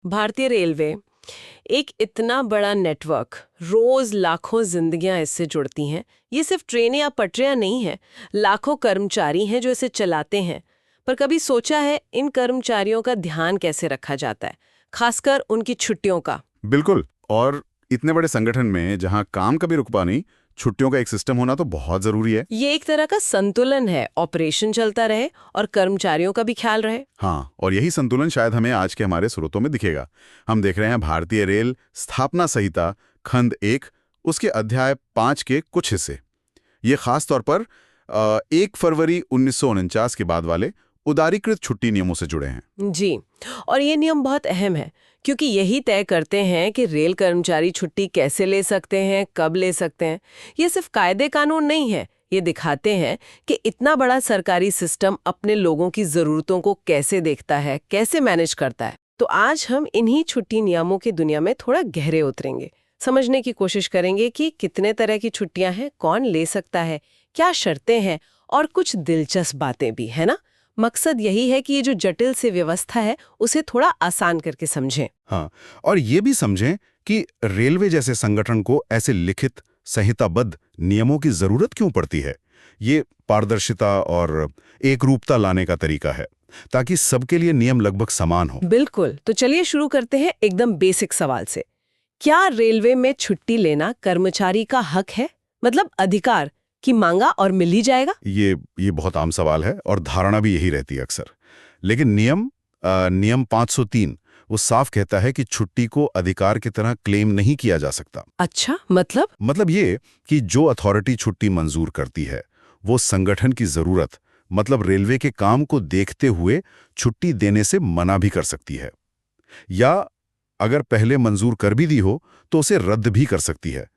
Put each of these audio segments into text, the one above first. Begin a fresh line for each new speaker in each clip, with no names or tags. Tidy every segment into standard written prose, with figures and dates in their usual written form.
भारतीय रेलवे एक इतना बड़ा नेटवर्क, रोज लाखों जिंदगियां इससे जुड़ती हैं। ये सिर्फ ट्रेनें या पटरियां नहीं हैं, लाखों कर्मचारी हैं जो इसे चलाते हैं। पर कभी सोचा है इन कर्मचारियों का ध्यान कैसे रखा जाता है, खासकर उनकी छुट्टियों का?
बिल्कुल। और इतने बड़े संगठन में जहां काम कभी रुकवा नहीं, छुट्टियों का एक सिस्टम होना तो बहुत जरूरी है।
ये एक तरह का संतुलन है, ऑपरेशन चलता रहे और कर्मचारियों का भी ख्याल रहे।
हाँ, और यही संतुलन शायद हमें आज के हमारे स्रोतों में दिखेगा। हम देख रहे हैं भारतीय रेल स्थापना संहिता खंड 1, उसके अध्याय 5 के कुछ हिस्से। ये खास तौर पर 1 फरवरी 1949 के बाद वाले उदारीकृत छुट्टी नियमों से जुड़े हैं।
जी, और ये नियम बहुत अहम है क्योंकि यही तय करते हैं कि रेल कर्मचारी छुट्टी कैसे ले सकते हैं, कब ले सकते हैं। ये सिर्फ कायदे कानून नहीं है, ये दिखाते हैं कि इतना बड़ा सरकारी सिस्टम अपने लोगों की ज़रूरतों को कैसे देखता है, कैसे मैनेज करता है। तो आज हम इन्हीं छुट्टी नियमों की दुनिया में थोड़ा गहरे उतरेंगे, समझने की कोशिश करेंगे कि कितने तरह की छुट्टियां हैं, कौन ले सकता है, क्या शर्तें हैं और कुछ दिलचस्प बातें भी, है ना? मकसद यही है कि ये जो जटिल सी व्यवस्था है उसे थोड़ा आसान करके समझें।
हाँ, और ये भी समझें कि रेलवे जैसे संगठन को ऐसे लिखित संहिताबद्ध नियमों की जरूरत क्यों पड़ती है। ये पारदर्शिता और एकरूपता लाने का तरीका है, ताकि सबके लिए नियम लगभग समान हो।
बिल्कुल, तो चलिए शुरू करते हैं एकदम बेसिक सवाल से। क्या रेलवे में छुट्टी लेना कर्मचारी का हक है, मतलब अधिकार कि मांगा और मिल ही जाएगा?
ये बहुत आम सवाल है और धारणा भी यही रहती है अक्सर। लेकिन नियम 503 वो साफ कहता है कि छुट्टी को अधिकार की तरह क्लेम नहीं किया जा सकता।
अच्छा, मतलब
ये कि जो अथॉरिटी छुट्टी मंजूर करती है वो संगठन की जरूरत, मतलब रेलवे के काम को देखते हुए छुट्टी देने से मना भी कर सकती है, या अगर पहले मंजूर कर भी दी हो तो उसे रद्द भी कर सकती है।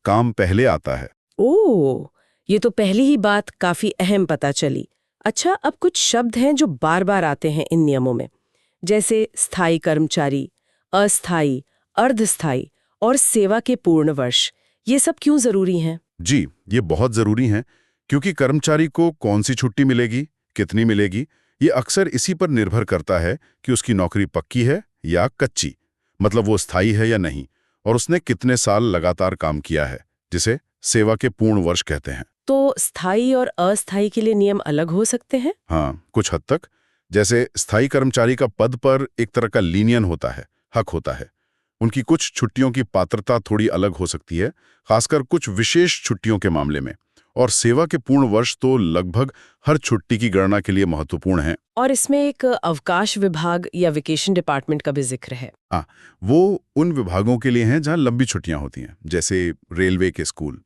काम पहले आता है।
ओह, ये तो पहली ही बात काफी अहम पता चली। अच्छा, अब कुछ शब्द हैं जो बार बार आते हैं इन नियमों में, जैसे स्थायी कर्मचारी, अस्थायी, अर्धस्थायी और सेवा के पूर्ण वर्ष। ये सब क्यों जरूरी हैं?
जी, ये बहुत जरूरी है, क्योंकि कर्मचारी को कौन सी छुट्टी मिलेगी, कितनी मिलेगी, ये अक्सर इसी पर निर्भर करता है कि उसकी नौकरी पक्की है या कच्ची, मतलब वो स्थायी है या नहीं, और उसने कितने साल लगातार काम किया है, जिसे सेवा के पूर्ण वर्ष कहते हैं।
तो स्थायी और अस्थायी के लिए नियम अलग हो सकते हैं?
हाँ, कुछ हद तक। जैसे स्थायी कर्मचारी का पद पर एक तरह का लीनियन होता है, हक होता है। उनकी कुछ छुट्टियों की पात्रता थोड़ी अलग हो सकती है, खासकर कुछ विशेष छुट्टियों के मामले में। और सेवा के पूर्ण वर्ष तो लगभग हर छुट्टी की गणना के लिए महत्वपूर्ण है।
और इसमें एक अवकाश विभाग या वेकेशन डिपार्टमेंट का भी जिक्र है।
हाँ, वो उन विभागों के लिए हैं जहां लंबी छुट्टियां होती हैं, जैसे रेलवे के स्कूल।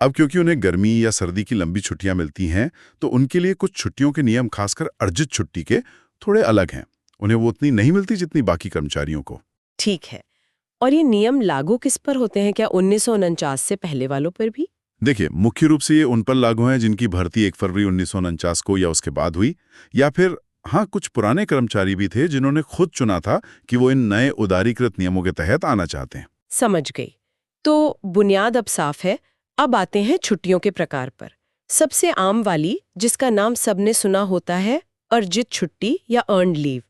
अब क्योंकि उन्हें गर्मी या सर्दी की लंबी छुट्टियां मिलती हैं, तो उनके लिए कुछ छुट्टियों के नियम, खासकर अर्जित छुट्टी के, थोड़े अलग हैं। उन्हें वो उतनी नहीं मिलती जितनी बाकी कर्मचारियों को।
ठीक है। और ये नियम लागू किस पर होते हैं, क्या 1949 से पहले वालों पर भी?
देखिए, मुख्य रूप से ये उन पर लागू हैं जिनकी भर्ती 1 फरवरी 1949 को या उसके बाद हुई, या फिर हाँ, कुछ पुराने कर्मचारी भी थे जिन्होंने खुद चुना था कि वो इन नए उदारीकृत नियमों के तहत आना चाहते हैं।
समझ गई। तो बुनियाद अब साफ है। अब आते हैं छुट्टियों के प्रकार पर। सबसे आम वाली, जिसका नाम सबने सुना होता है, अर्जित छुट्टी या अर्न्ड लीव।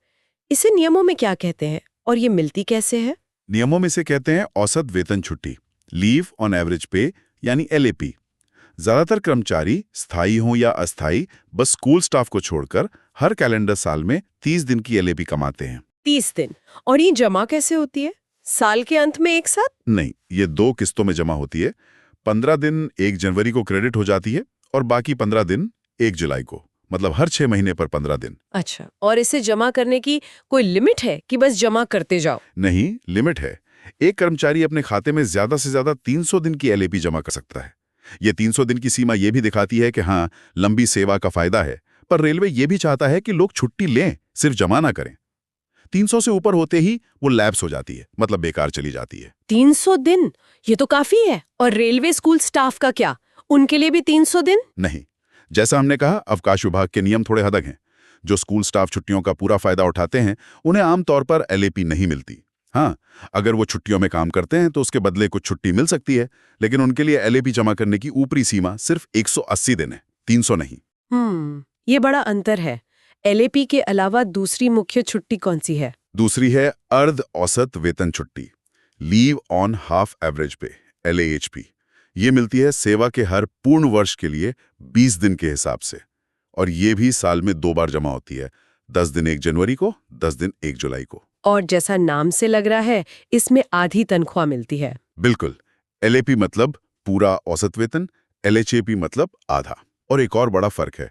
इसे नियमों में क्या कहते हैं और ये मिलती कैसे है?
नियमों में से कहते हैं औसत वेतन छुट्टी, लीव ऑन एवरेज पे, यानी LAP। ज्यादातर कर्मचारी, स्थायी हों या अस्थायी, बस स्कूल स्टाफ को छोड़कर हर कैलेंडर साल में 30 दिन की LAP कमाते हैं।
30 दिन। और ये जमा कैसे होती है? साल के अंत में एक साथ?
नहीं, ये 2 किस्तों में जमा होती है। 15 दिन 1 जनवरी को क्रेडिट हो जाती है और बाकी 15 दिन 1 जुलाई को, मतलब हर 6 महीने पर 15 दिन।
अच्छा, और इसे जमा करने की कोई लिमिट है कि बस जमा करते जाओ?
नहीं, लिमिट है। एक कर्मचारी अपने खाते में ज्यादा से ज्यादा 300 दिन की LAP जमा कर सकता है। ये 300 दिन की सीमा ये भी दिखाती है कि हाँ, लंबी सेवा का फायदा है, पर रेलवे ये भी चाहता है कि लोग छुट्टी लें, सिर्फ जमा ना करें। 300 से ऊपर होते ही वो लैप्स हो जाती है, मतलब बेकार चली जाती है।
300 दिन? ये तो काफी है। और रेलवे स्कूल स्टाफ का क्या, उनके लिए भी 300 दिन?
नहीं, जैसा हमने कहा, अवकाश विभाग के नियम थोड़े हद हैं। जो स्कूल स्टाफ छुट्टियों का पूरा फायदा उठाते हैं, उन्हें आमतौर पर LAP नहीं मिलती। हाँ, अगर वो छुट्टियों में काम करते हैं तो उसके बदले कुछ छुट्टी मिल सकती है, लेकिन उनके लिए LAP जमा करने की ऊपरी सीमा सिर्फ 180 दिन है, 300 नहीं।
ये बड़ा अंतर है। LAP के अलावा दूसरी मुख्य छुट्टी कौन सी है?
दूसरी है अर्ध औसत वेतन छुट्टी, लीव ऑन हाफ एवरेज पे, LAHP। ये मिलती है सेवा के हर पूर्ण वर्ष के लिए 20 दिन के हिसाब से, और ये भी साल में 2 बार जमा होती है, 10 दिन 1 जनवरी को, 10 दिन 1 जुलाई को।
और जैसा नाम से लग रहा है, इसमें आधी तनख्वाह मिलती है।
बिल्कुल। LAP मतलब पूरा औसत वेतन, LHAP मतलब आधा। और एक और बड़ा फर्क है,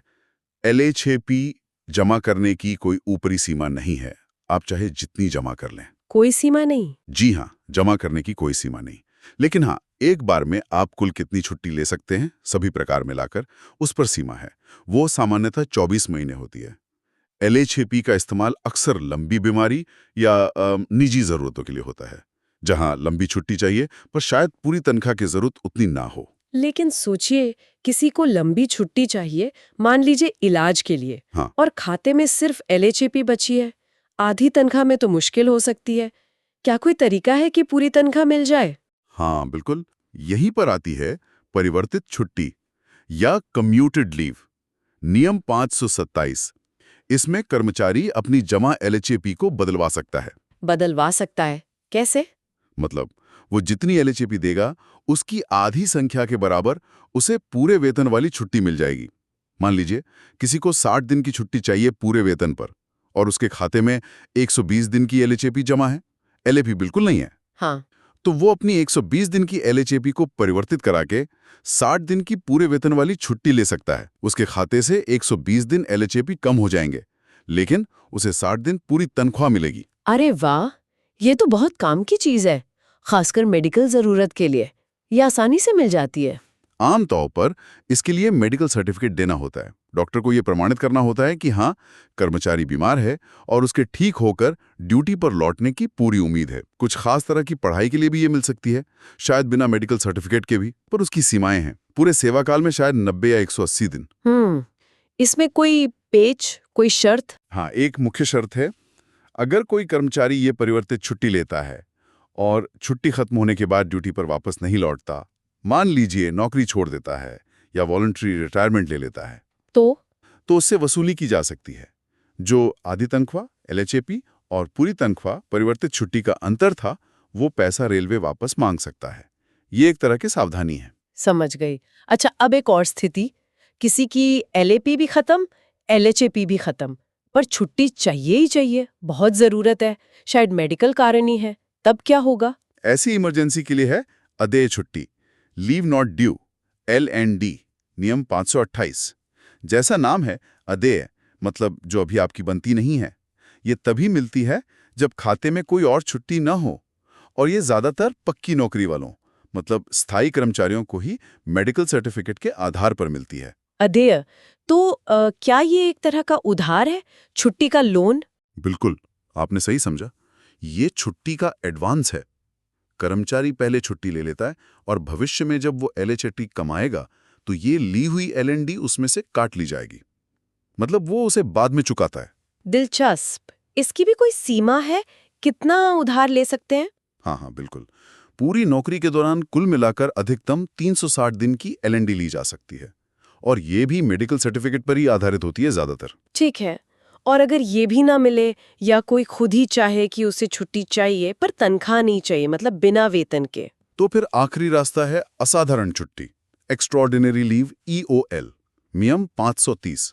LHAP जमा करने की कोई ऊपरी सीमा नहीं है, आप चाहे जितनी जमा कर लें।
कोई सीमा नहीं?
जी हाँ, जमा करने की कोई सीमा नहीं। लेकिन हाँ, एक बार में आप कुल कितनी छुट्टी ले सकते हैं, सभी प्रकार मिलाकर, उस पर सीमा है। वो सामान्यतः 24 महीने होती है। LHAP का इस्तेमाल अक्सर लंबी बीमारी या निजी ज़रूरतों के लिए होता है, जहां लंबी छुट्टी चाहिए पर शायद पूरी तनख्वाह की ज़रूरत उतनी ना हो।
लेकिन सोचिए, किसी को लंबी छुट्टी चाहिए, मान लीजिए इलाज के लिए,
हाँ।
और खाते में सिर्फ LHAP बची है। आधी तनख्वाह में तो मुश्किल हो सकती है। क्या कोई तरीका है कि पूरी तनख्वाह मिल जाए?
हाँ, बिल्कुल। यहीं पर आती है परिवर्तित छुट्टी या कम्यूटेड लीव, नियम 527। इसमें कर्मचारी अपनी जमा LHAP को बदलवा सकता है।
बदलवा सकता है? कैसे?
मतलब वो जितनी LHAP देगा, उसकी आधी संख्या के बराबर उसे पूरे वेतन वाली छुट्टी मिल जाएगी। मान लीजिए किसी को 60 दिन की छुट्टी चाहिए पूरे वेतन पर, और उसके खाते में 120 दिन की LHAP जमा है, LAP बिल्कुल नहीं है।
हाँ।
तो वो अपनी 120 दिन की LHAP को परिवर्तित करा के 60 दिन की पूरे वेतन वाली छुट्टी ले सकता है। उसके खाते से 120 दिन LHAP कम हो जाएंगे, लेकिन उसे 60 दिन पूरी तनख्वाह मिलेगी।
अरे वाह, ये तो बहुत काम की चीज है, खासकर मेडिकल जरूरत के लिए। ये आसानी से मिल जाती है?
आमतौर पर इसके लिए मेडिकल सर्टिफिकेट देना होता है। डॉक्टर को यह प्रमाणित करना होता है कि हाँ, कर्मचारी बीमार है और उसके ठीक होकर ड्यूटी पर लौटने की पूरी उम्मीद है। कुछ खास तरह की पढ़ाई के लिए भी ये मिल सकती है, शायद बिना मेडिकल सर्टिफिकेट के भी, पर उसकी सीमाएं हैं। पूरे सेवा काल में शायद 90 या 180 दिन।
इसमें कोई पेच, कोई शर्त?
हाँ, एक मुख्य शर्त है। अगर कोई कर्मचारी ये परिवर्तित छुट्टी लेता है और छुट्टी खत्म होने के बाद ड्यूटी पर वापस नहीं लौटता, मान लीजिए नौकरी छोड़ देता है या वॉलंटरी रिटायरमेंट ले लेता है, तो उससे वसूली की जा सकती है। जो आधी तनख्वाह LHAP और पूरी तनख्वाह परिवर्तित छुट्टी का अंतर था, वो पैसा रेलवे वापस मांग सकता है। ये एक तरह की सावधानी है।
समझ गई। अच्छा, अब एक और स्थिति, किसी की LAP भी खत्म, LHAP भी खत्म, पर छुट्टी चाहिए ही चाहिए, बहुत जरूरत है, शायद मेडिकल कारण ही है, तब क्या होगा?
ऐसी इमरजेंसी के लिए है अदेय छुट्टी, लीव नॉट ड्यू, LND, नियम 528। जैसा नाम है, अदेय मतलब जो अभी आपकी बनती नहीं है। ये तभी मिलती है जब खाते में कोई और छुट्टी न हो, और ये ज्यादातर पक्की नौकरी वालों, मतलब स्थायी कर्मचारियों को ही मेडिकल सर्टिफिकेट के आधार पर मिलती है।
अदेय, तो क्या ये एक तरह का उधार है, छुट्टी का लोन?
बिल्कुल, आपने सही समझा। ये छुट्टी का एडवांस है। कर्मचारी पहले छुट्टी ले लेता है और भविष्य में जब वो LHAP कमाएगा तो ये ली हुई LND उसमें से काट ली जाएगी। मतलब वो उसे बाद में चुकाता है।
दिलचस्प। इसकी भी कोई सीमा है, कितना उधार ले सकते हैं?
हाँ, बिल्कुल। पूरी नौकरी के दौरान कुल मिलाकर अधिकतम 360 दिन की LND ली जा सकती है, और ये भी मेडिकल सर्टिफिकेट पर ही आधारित होती है ज्यादातर।
ठीक है। और अगर ये भी ना मिले, या कोई खुद ही चाहे कि उसे छुट्टी चाहिए पर तनख्वाह नहीं चाहिए, मतलब बिना वेतन के,
तो फिर आखिरी रास्ता है असाधारण छुट्टी, एक्स्ट्राऑर्डिनरी लीव, EOL, नियम 530।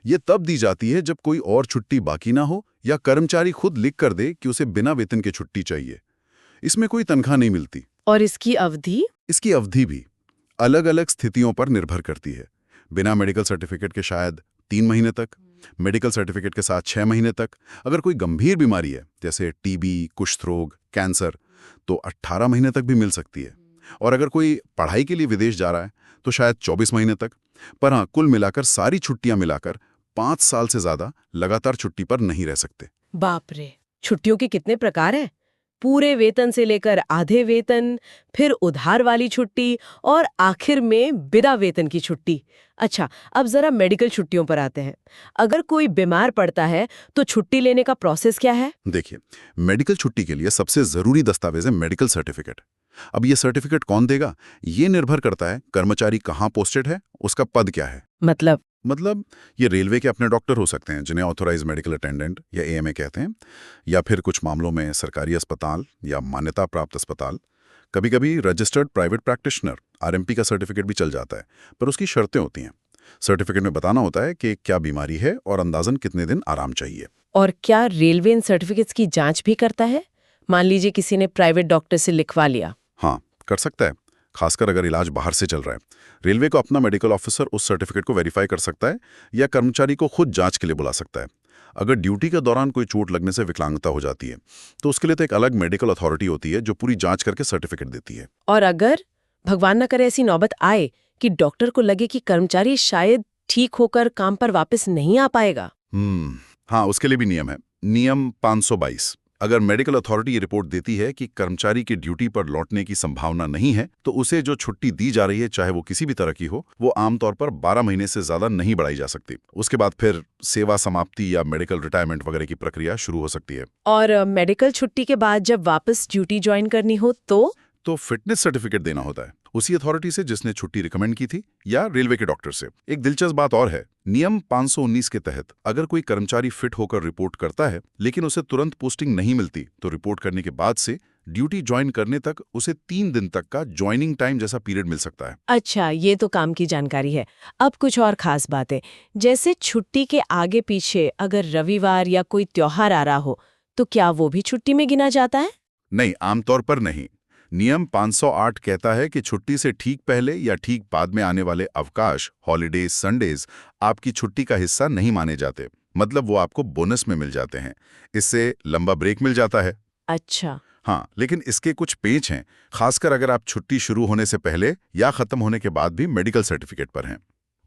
ये तब दी जाती है जब कोई और छुट्टी बाकी ना हो या कर्मचारी खुद लिख कर दे कि उसे बिना वेतन के छुट्टी चाहिए। इसमें कोई तनख्वाह नहीं मिलती।
और इसकी अवधि?
इसकी अवधि भी अलग अलग स्थितियों पर निर्भर करती है। बिना मेडिकल सर्टिफिकेट के शायद 3 महीने तक, मेडिकल सर्टिफिकेट के साथ 6 महीने तक। अगर कोई गंभीर बीमारी है जैसे TB, कुष्ठ रोग, कैंसर, तो 18 महीने तक भी मिल सकती है। और अगर कोई पढ़ाई के लिए विदेश जा रहा है तो शायद 24 महीने तक। पर हाँ, कुल मिलाकर सारी छुट्टियां मिलाकर 5 साल से ज्यादा लगातार छुट्टी पर नहीं रह सकते।
बाप रे, छुट्टियों के कितने प्रकार हैं! पूरे वेतन से लेकर आधे वेतन, फिर उधार वाली छुट्टी, और आखिर में बिना वेतन की छुट्टी। अच्छा, अब जरा मेडिकल छुट्टियों पर आते हैं। अगर कोई बीमार पड़ता है तो छुट्टी लेने का प्रोसेस क्या है?
देखिए, मेडिकल छुट्टी के लिए सबसे जरूरी दस्तावेज है मेडिकल सर्टिफिकेट। अब ये सर्टिफिकेट कौन देगा, ये निर्भर करता है कर्मचारी कहाँ पोस्टेड है, उसका पद क्या है।
मतलब
मतलब ये रेलवे के अपने डॉक्टर हो सकते हैं जिन्हें ऑथोराइज मेडिकल अटेंडेंट या एएमए कहते हैं, या फिर कुछ मामलों में सरकारी अस्पताल या मान्यता प्राप्त अस्पताल। कभी कभी रजिस्टर्ड प्राइवेट प्रैक्टिशनर आरएमपी का सर्टिफिकेट भी चल जाता है, पर उसकी शर्तें होती हैं। सर्टिफिकेट में बताना होता है कि क्या बीमारी है और अंदाजन कितने दिन आराम चाहिए।
और क्या रेलवे इन सर्टिफिकेट्स की जांच भी करता है? मान लीजिए किसी ने प्राइवेट डॉक्टर से लिखवा लिया।
हाँ, कर सकता है, खासकर अगर इलाज बाहर से चल रहा है। रेलवे को अपना मेडिकल ऑफिसर उस सर्टिफिकेट को वेरीफाई कर सकता है या कर्मचारी को खुद जांच के लिए बुला सकता है। अगर ड्यूटी के दौरान कोई चोट लगने से विकलांगता हो जाती है तो उसके लिए तो एक अलग मेडिकल अथॉरिटी होती है जो पूरी जांच करके सर्टिफिकेट देती है।
और अगर भगवान न करे ऐसी नौबत आए कि डॉक्टर को लगे कि कर्मचारी शायद ठीक होकर काम पर वापस नहीं आ पाएगा।
हाँ, उसके लिए भी नियम है। नियम 522। अगर मेडिकल अथॉरिटी ये रिपोर्ट देती है कि कर्मचारी की ड्यूटी पर लौटने की संभावना नहीं है, तो उसे जो छुट्टी दी जा रही है, चाहे वो किसी भी तरह की हो, वो आमतौर पर 12 महीने से ज्यादा नहीं बढ़ाई जा सकती। उसके बाद फिर सेवा समाप्ति या मेडिकल रिटायरमेंट वगैरह की प्रक्रिया शुरू हो सकती है।
और मेडिकल छुट्टी के बाद जब वापस ड्यूटी ज्वाइन करनी हो
तो फिटनेस सर्टिफिकेट देना होता है, उसी अथॉरिटी से जिसने छुट्टी रिकमेंड की थी या रेलवे के डॉक्टर से। एक दिलचस्प बात और है, नियम 519 के तहत अगर कोई कर्मचारी फिट होकर रिपोर्ट करता है लेकिन उसे तुरंत पोस्टिंग नहीं मिलती, तो रिपोर्ट करने के बाद से ड्यूटी ज्वाइन करने तक उसे 3 दिन तक का ज्वाइनिंग टाइम जैसा पीरियड मिल सकता है।
अच्छा, ये तो काम की जानकारी है। अब कुछ और खास बातें, जैसे छुट्टी के आगे पीछे अगर रविवार या कोई त्योहार आ रहा हो तो क्या वो भी छुट्टी में गिना जाता है?
नहीं, आमतौर पर नहीं। नियम 508 कहता है कि छुट्टी से ठीक पहले या ठीक बाद में आने वाले अवकाश, हॉलीडेज, संडेज आपकी छुट्टी का हिस्सा नहीं माने जाते। मतलब वो आपको बोनस में मिल जाते हैं। इससे लंबा ब्रेक मिल जाता है।
अच्छा।
हाँ, लेकिन इसके कुछ पेच हैं, खासकर अगर आप छुट्टी शुरू होने से पहले या खत्म होने के बाद भी मेडिकल सर्टिफिकेट पर हैं।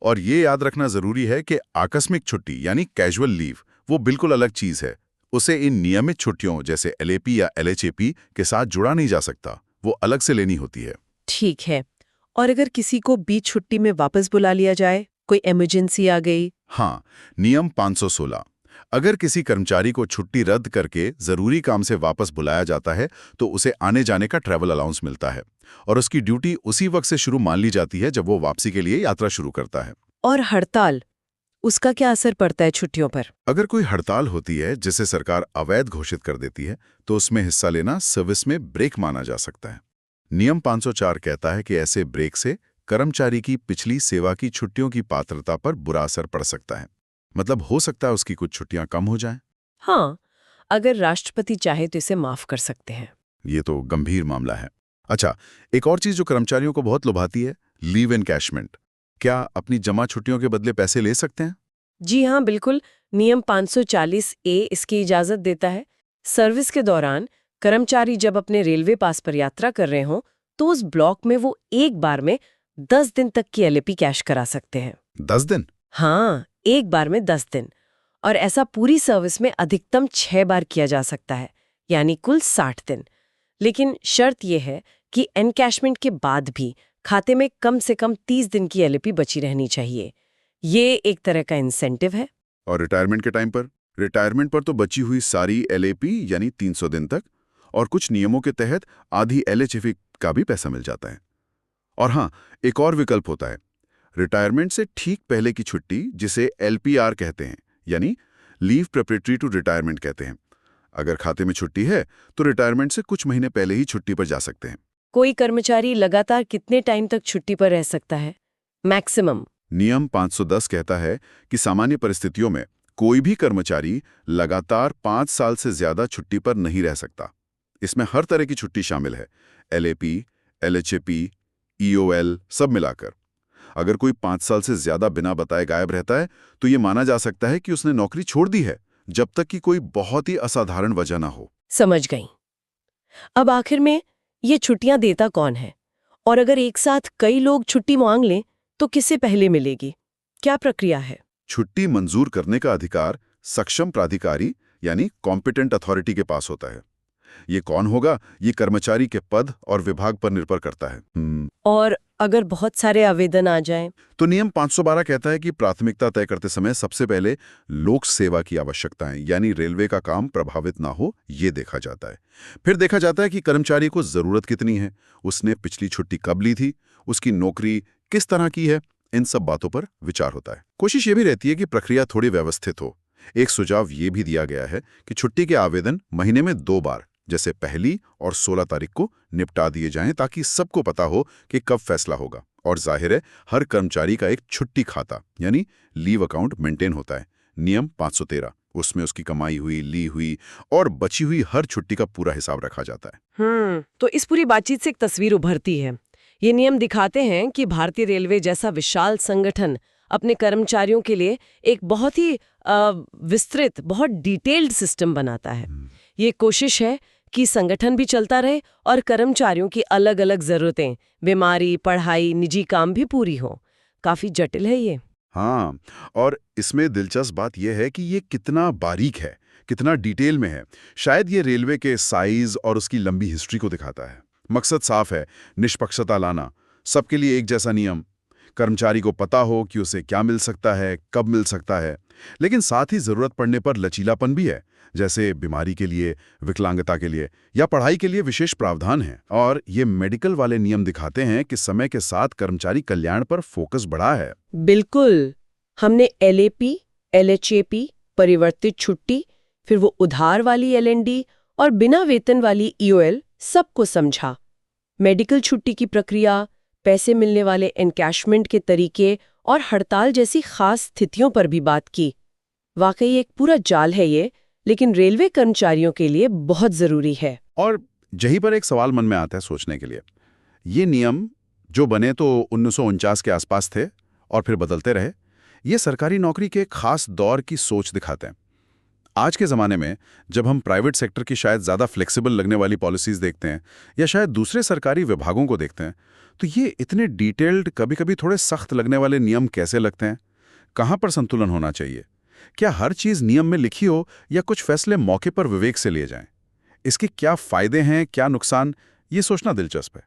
और ये याद रखना जरूरी है कि आकस्मिक छुट्टी यानी कैजुअल लीव वो बिल्कुल अलग चीज है। उसे इन नियमित छुट्टियों जैसे एलएपी या एलएचएपी के साथ जुड़ा नहीं जा सकता, वो अलग से लेनी होती है।
ठीक है। और अगर किसी को बीच छुट्टी में वापस बुला लिया जाए, कोई इमरजेंसी आ गई?
हाँ, नियम 516। अगर किसी कर्मचारी को छुट्टी रद्द करके जरूरी काम से वापस बुलाया जाता है तो उसे आने जाने का ट्रैवल अलाउंस मिलता है और उसकी ड्यूटी उसी वक्त से शुरू मान ली जाती है जब वो वापसी के लिए यात्रा शुरू करता है।
और हड़ताल, उसका क्या असर पड़ता है छुट्टियों पर?
अगर कोई हड़ताल होती है जिसे सरकार अवैध घोषित कर देती है तो उसमें हिस्सा लेना सर्विस में ब्रेक माना जा सकता है। नियम 504 कहता है कि ऐसे ब्रेक से कर्मचारी की पिछली सेवा की छुट्टियों की पात्रता पर बुरा असर पड़ सकता है। मतलब हो सकता है उसकी कुछ छुट्टियां कम हो जाएं।
हाँ, अगर राष्ट्रपति चाहे तो इसे माफ कर सकते हैं।
ये तो गंभीर मामला है। अच्छा, एक और चीज जो कर्मचारियों को बहुत लुभाती है, लीव एनकैशमेंट। क्या अपनी जमा छुट्टियों के बदले पैसे ले सकते हैं?
जी हाँ, बिल्कुल। नियम 540A इसकी इजाजत देता है। सर्विस के दौरान कर्मचारी जब अपने रेलवे पास पर यात्रा कर रहे हों तो उस ब्लॉक में वो एक बार में 10 दिन तक की एलएपी कैश करा सकते हैं।
10 दिन?
हाँ, एक बार में 10 दिन। और ऐसा पूरी सर्विस में अधिकतम 6 बार किया जा सकता है, यानी कुल 60 दिन। लेकिन शर्त यह है कि एनकैशमेंट के बाद भी खाते में कम से कम 30 दिन की एलएपी बची रहनी चाहिए। ये एक तरह का इंसेंटिव है।
और रिटायरमेंट के टाइम पर? रिटायरमेंट पर तो बची हुई सारी एलएपी यानी 300 दिन तक, और कुछ नियमों के तहत आधी एलएचएफई का भी पैसा मिल जाता है। और हाँ, एक और विकल्प होता है, रिटायरमेंट से ठीक पहले की छुट्टी, जिसे एलपीआर कहते हैं, यानी लीव प्रिपरेटरी टू रिटायरमेंट कहते हैं। अगर खाते में छुट्टी है तो रिटायरमेंट से कुछ महीने पहले ही छुट्टी पर जा सकते हैं।
कोई कर्मचारी लगातार कितने टाइम तक छुट्टी पर रह सकता है मैक्सिमम?
नियम 510 कहता है कि सामान्य परिस्थितियों में कोई भी कर्मचारी लगातार 5 साल से ज्यादा छुट्टी पर नहीं रह सकता। इसमें हर तरह की छुट्टी शामिल है, एलएपी, एलएचएपी, ईओएल, सब मिलाकर। अगर कोई 5 साल से ज्यादा बिना बताए गायब रहता है तो ये माना जा सकता है कि उसने नौकरी छोड़ दी है, जब तक कि कोई बहुत ही असाधारण वजह ना हो।
समझ गई। अब आखिर में ये छुट्टियां देता कौन है? और अगर एक साथ कई लोग छुट्टी मांग लें तो किसे पहले मिलेगी? क्या प्रक्रिया है?
छुट्टी मंजूर करने का अधिकार सक्षम प्राधिकारी यानी कॉम्पिटेंट अथॉरिटी के पास होता है। ये कौन होगा, ये कर्मचारी के पद और विभाग पर निर्भर करता है।
और अगर बहुत सारे आवेदन आ जाएं?
तो नियम 512 कहता है कि प्राथमिकता तय करते समय सबसे पहले लोक सेवा की आवश्यकताएं यानी रेलवे का काम प्रभावित ना हो, ये देखा जाता है। फिर देखा जाता है कि कर्मचारी को जरूरत कितनी है, उसने पिछली छुट्टी कब ली थी, उसकी नौकरी किस तरह की है, इन सब बातों पर विचार होता है। कोशिश ये भी रहती है कि प्रक्रिया थोड़ी व्यवस्थित हो। एक सुझाव ये भी दिया गया है कि छुट्टी के आवेदन महीने में 2 बार, जैसे 1 और 16 तारीख को निपटा दिए जाएं, ताकि सबको पता हो कि कब फैसला होगा। और जाहिर है, हर कर्मचारी का एक छुट्टी खाता यानी लीव अकाउंट मेंटेन होता है। नियम 513, उसमें उसकी कमाई हुई, ली हुई और बची हुई हर छुट्टी का पूरा हिसाब रखा जाता है।
तो इस पूरी बातचीत से एक तस्वीर उभरती है। ये नियम दिखाते हैं कि भारतीय रेलवे जैसा विशाल संगठन अपने कर्मचारियों के लिए एक बहुत ही विस्तृत, बहुत डिटेल्ड सिस्टम बनाता है। ये कोशिश है कि संगठन भी चलता रहे और कर्मचारियों की अलग अलग जरूरतें, बीमारी, पढ़ाई, निजी काम भी पूरी हो। काफी जटिल है ये।
हाँ, और इसमें दिलचस्प बात यह है कि ये कितना बारीक है, कितना डिटेल में है। शायद ये रेलवे के साइज और उसकी लंबी हिस्ट्री को दिखाता है। मकसद साफ है, निष्पक्षता लाना, सबके लिए एक जैसा नियम, कर्मचारी को पता हो कि उसे क्या मिल सकता है, कब मिल सकता है। लेकिन साथ ही जरूरत पड़ने पर लचीलापन भी है, जैसे बीमारी के लिए, विकलांगता के लिए या पढ़ाई के लिए विशेष प्रावधान है। और ये मेडिकल वाले नियम दिखाते हैं कि समय के साथ कर्मचारी कल्याण पर फोकस बढ़ा है।
बिल्कुल। हमने एलएपी, एलएचएपी, परिवर्तित छुट्टी, फिर वो उधार वाली एलएनडी और बिना वेतन वाली ईओएल सबको समझा। मेडिकल छुट्टी की प्रक्रिया, पैसे मिलने वाले एनकैशमेंट के तरीके और हड़ताल जैसी खास स्थितियों पर भी बात की। वाकई एक पूरा जाल है ये, लेकिन रेलवे कर्मचारियों के लिए बहुत जरूरी है।
और यहीं पर एक सवाल मन में आता है सोचने के लिए। ये नियम जो बने तो 1949 के आसपास थे और फिर बदलते रहे। ये सरकारी नौकरी के खास दौर की सोच दिखाते हैं। आज के ज़माने में जब हम प्राइवेट सेक्टर की शायद ज़्यादा फ्लेक्सिबल लगने वाली पॉलिसीज़ देखते हैं या शायद दूसरे सरकारी विभागों को देखते हैं, तो ये इतने डिटेल्ड, कभी-कभी थोड़े सख्त लगने वाले नियम कैसे लगते हैं? कहाँ पर संतुलन होना चाहिए? क्या हर चीज़ नियम में लिखी हो या कुछ फैसले मौके पर विवेक से लिए जाएं? इसके क्या फ़ायदे हैं, क्या नुकसान, ये सोचना दिलचस्प है।